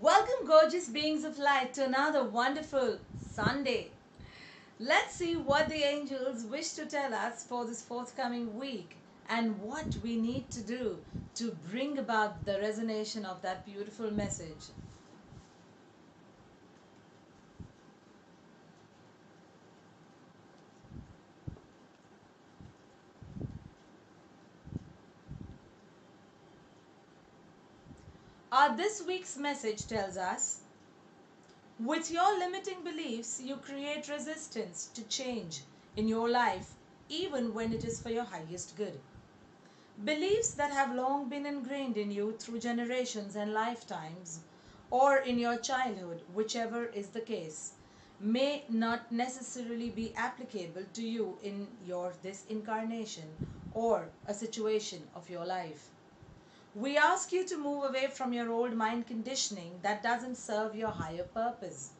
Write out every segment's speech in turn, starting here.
Welcome, gorgeous beings of light, to another wonderful Sunday. Let's see what the angels wish to tell us for this forthcoming week and what we need to do to bring about the resonation of that beautiful message. This week's message tells us, with your limiting beliefs, you create resistance to change in your life, even when it is for your highest good. Beliefs that have long been ingrained in you through generations and lifetimes, or in your childhood, whichever is the case, may not necessarily be applicable to you in your this incarnation or a situation of your life. We ask you to move away from your old mind conditioning that doesn't serve your higher purpose.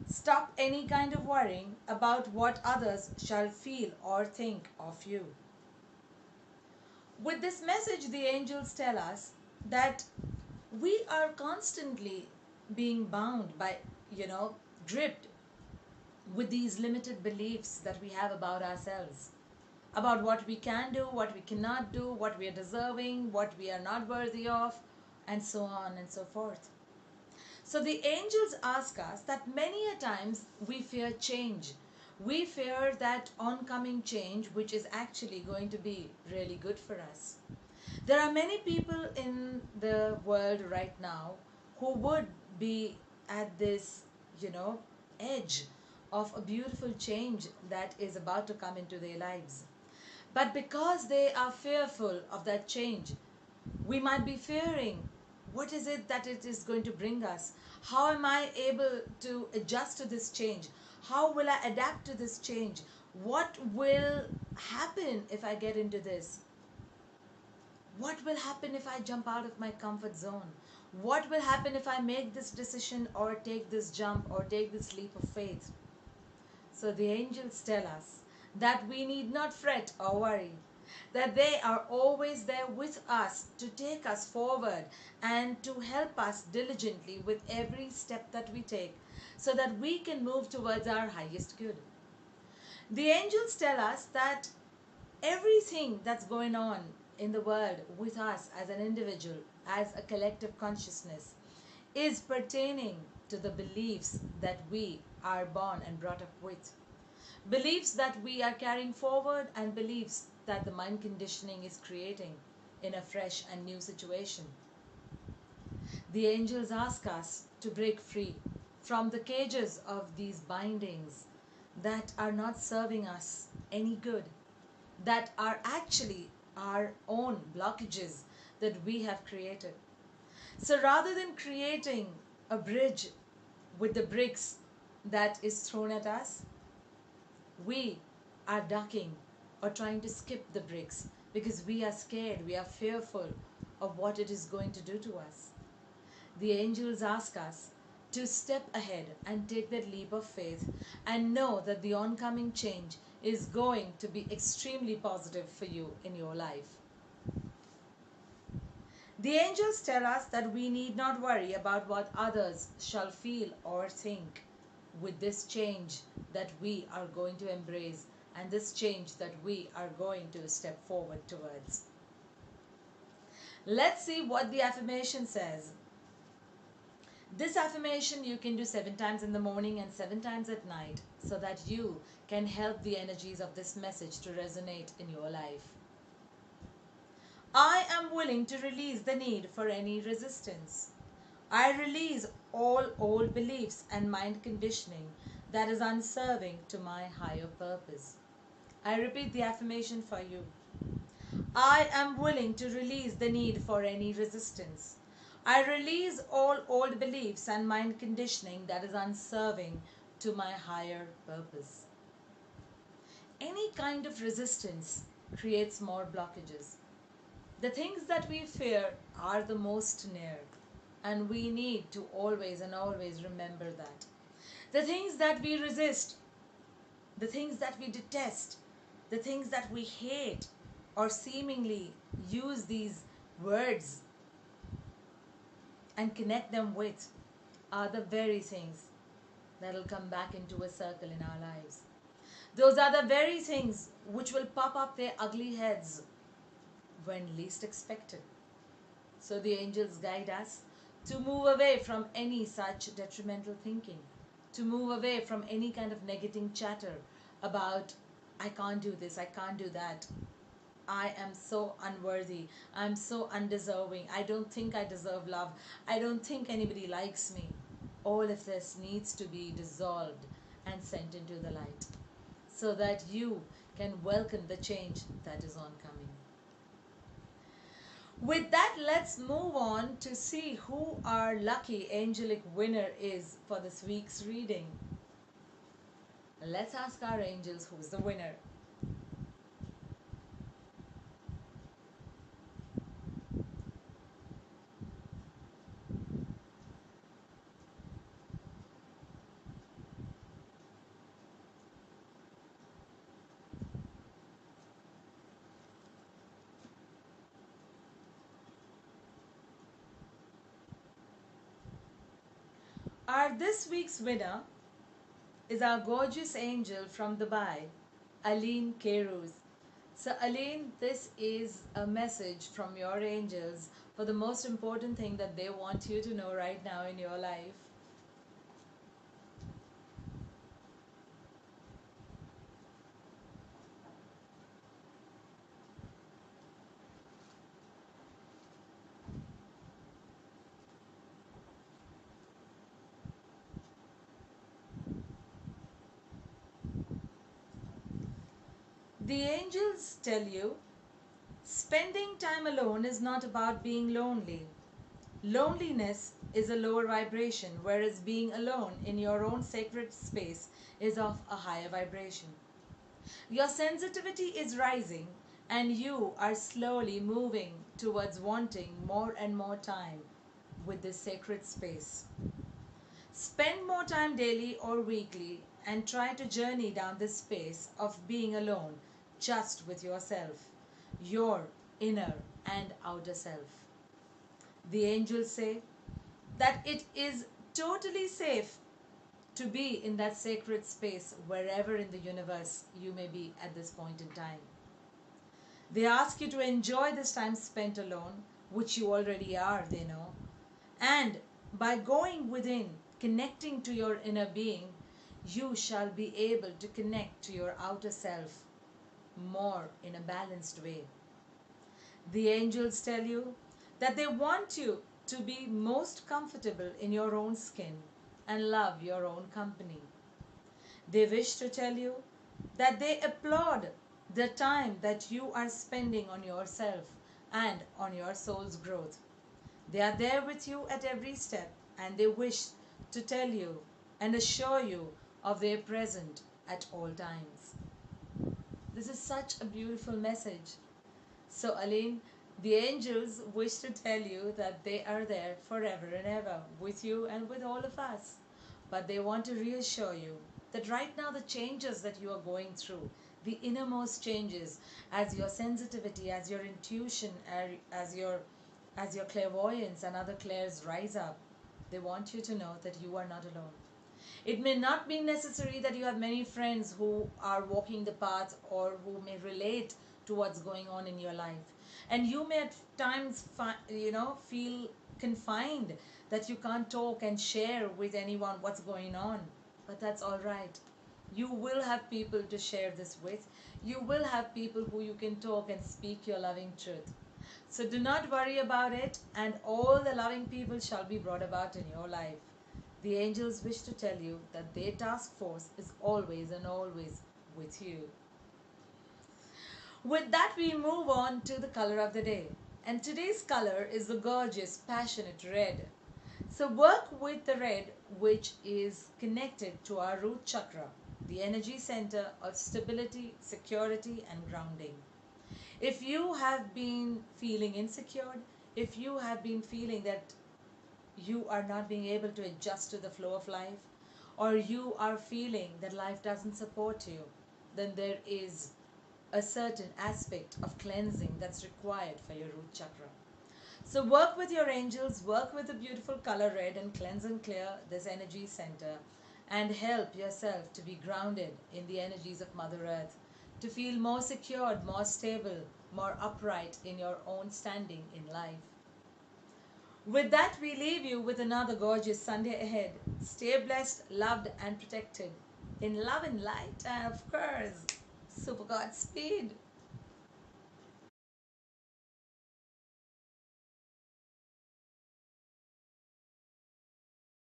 Stop any kind of worrying about what others shall feel or think of you. With this message, the angels tell us that we are constantly being bound by, gripped with these limited beliefs that we have about ourselves, about what we can do, what we cannot do, what we are deserving, what we are not worthy of, and so on and so forth. So the angels ask us that many a times we fear change. We fear that oncoming change, which is actually going to be really good for us. There are many people in the world right now who would be at this, edge of a beautiful change that is about to come into their lives. But because they are fearful of that change, we might be fearing, what is it that it is going to bring us? How am I able to adjust to this change? How will I adapt to this change? What will happen if I get into this? What will happen if I jump out of my comfort zone? What will happen if I make this decision or take this jump or take this leap of faith? So the angels tell us that we need not fret or worry, that they are always there with us to take us forward and to help us diligently with every step that we take so that we can move towards our highest good. The angels tell us that everything that's going on in the world with us as an individual, as a collective consciousness, is pertaining to the beliefs that we are born and brought up with. Beliefs that we are carrying forward and beliefs that the mind conditioning is creating in a fresh and new situation. The angels ask us to break free from the cages of these bindings that are not serving us any good, that are actually our own blockages that we have created. So rather than creating a bridge with the bricks that is thrown at us, we are ducking or trying to skip the bricks because we are scared, we are fearful of what it is going to do to us. The angels ask us to step ahead and take that leap of faith and know that the oncoming change is going to be extremely positive for you in your life. The angels tell us that we need not worry about what others shall feel or think with this change that we are going to embrace and this change that we are going to step forward towards. Let's see what the affirmation says. This affirmation you can do 7 times in the morning and 7 times at night so that you can help the energies of this message to resonate in your life. I am willing to release the need for any resistance. I release all old beliefs and mind conditioning that is unserving to my higher purpose. I repeat the affirmation for you. I am willing to release the need for any resistance. I release all old beliefs and mind conditioning that is unserving to my higher purpose. Any kind of resistance creates more blockages. The things that we fear are the most near, and we need to always and always remember that. The things that we resist, the things that we detest, the things that we hate, or seemingly use these words and connect them with are the very things that will come back into a circle in our lives. Those are the very things which will pop up their ugly heads when least expected. So the angels guide us to move away from any such detrimental thinking, to move away from any kind of negative chatter about, I can't do this, I can't do that, I am so unworthy, I'm so undeserving, I don't think I deserve love, I don't think anybody likes me. All of this needs to be dissolved and sent into the light so that you can welcome the change that is oncoming. With that, let's move on to see who our lucky angelic winner is for this week's reading. Let's ask our angels who's the winner. Our this week's winner is our gorgeous angel from Dubai, Aline Kayrouz. So Aline, this is a message from your angels for the most important thing that they want you to know right now in your life. The angels tell you, spending time alone is not about being lonely. Loneliness is a lower vibration, whereas being alone in your own sacred space is of a higher vibration. Your sensitivity is rising, and you are slowly moving towards wanting more and more time with this sacred space. Spend more time daily or weekly and try to journey down this space of being alone just with yourself, your inner and outer self. The angels say that it is totally safe to be in that sacred space wherever in the universe you may be at this point in time. They ask you to enjoy this time spent alone, which you already are, they know. And by going within, connecting to your inner being, you shall be able to connect to your outer self more in a balanced way. The angels tell you that they want you to be most comfortable in your own skin and love your own company. They wish to tell you that they applaud the time that you are spending on yourself and on your soul's growth. They are there with you at every step, and they wish to tell you and assure you of their presence at all times. This is such a beautiful message. So, Aline, the angels wish to tell you that they are there forever and ever with you and with all of us. But they want to reassure you that right now the changes that you are going through, the innermost changes, as your sensitivity, as your intuition, as your clairvoyance and other clairs rise up, they want you to know that you are not alone. It may not be necessary that you have many friends who are walking the path or who may relate to what's going on in your life. And you may at times feel confined that you can't talk and share with anyone what's going on. But that's all right. You will have people to share this with. You will have people who you can talk and speak your loving truth. So do not worry about it, and all the loving people shall be brought about in your life. The angels wish to tell you that their task force is always and always with you. With that, we move on to the color of the day. And today's color is the gorgeous, passionate red. So work with the red, which is connected to our root chakra, the energy center of stability, security, and grounding. If you have been feeling insecure, if you have been feeling that you are not being able to adjust to the flow of life, or you are feeling that life doesn't support you, then there is a certain aspect of cleansing that's required for your root chakra. So work with your angels, work with the beautiful color red and cleanse and clear this energy center and help yourself to be grounded in the energies of Mother Earth, to feel more secured, more stable, more upright in your own standing in life. With that, we leave you with another gorgeous Sunday ahead. Stay blessed, loved, and protected. In love and light, and of course, super Godspeed.